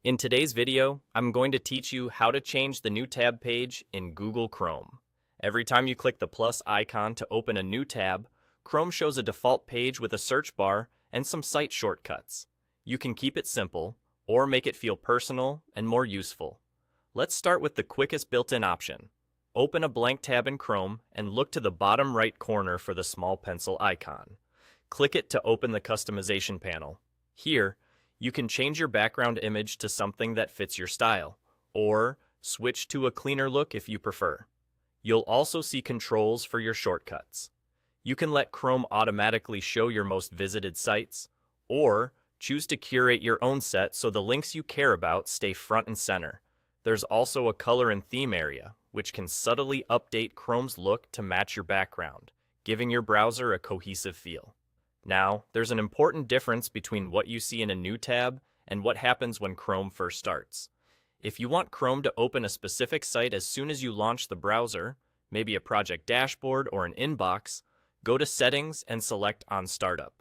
In today's video, I'm going to teach you how to change the new tab page in Google Chrome. Every time you click the plus icon to open a new tab, Chrome shows a default page with a search bar and some site shortcuts. You can keep it simple or make it feel personal and more useful. Let's start with the quickest built-in option. Open a blank tab in Chrome and look to the bottom right corner for the small pencil icon. Click it to open the customization panel. Here, you can change your background image to something that fits your style, or switch to a cleaner look if you prefer. You'll also see controls for your shortcuts. You can let Chrome automatically show your most visited sites, or choose to curate your own set so the links you care about stay front and center. There's also a color and theme area, which can subtly update Chrome's look to match your background, giving your browser a cohesive feel. Now, there's an important difference between what you see in a new tab and what happens when Chrome first starts. If you want Chrome to open a specific site as soon as you launch the browser, maybe a project dashboard or an inbox, go to Settings and select On Startup.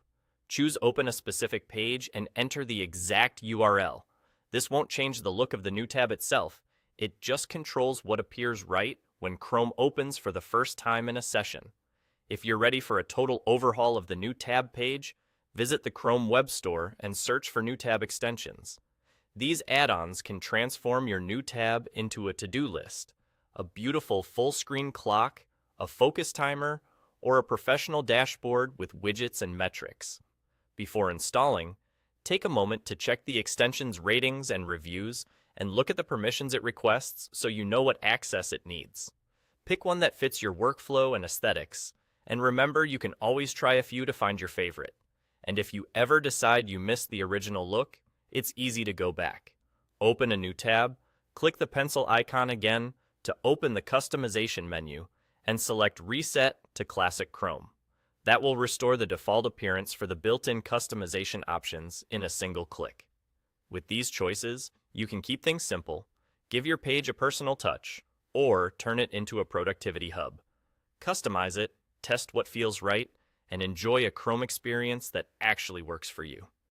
Choose Open a specific page and enter the exact URL. This won't change the look of the new tab itself, it just controls what appears right when Chrome opens for the first time in a session. If you're ready for a total overhaul of the new tab page, visit the Chrome Web Store and search for new tab extensions. These add-ons can transform your new tab into a to-do list, a beautiful full-screen clock, a focus timer, or a professional dashboard with widgets and metrics. Before installing, take a moment to check the extension's ratings and reviews and look at the permissions it requests so you know what access it needs. Pick one that fits your workflow and aesthetics. And remember, you can always try a few to find your favorite. And if you ever decide you missed the original look, it's easy to go back. Open a new tab, click the pencil icon again to open the customization menu, and select Reset to Classic Chrome. That will restore the default appearance for the built-in customization options in a single click. With these choices, you can keep things simple, give your page a personal touch, or turn it into a productivity hub. Customize it, test what feels right, and enjoy a Chrome experience that actually works for you.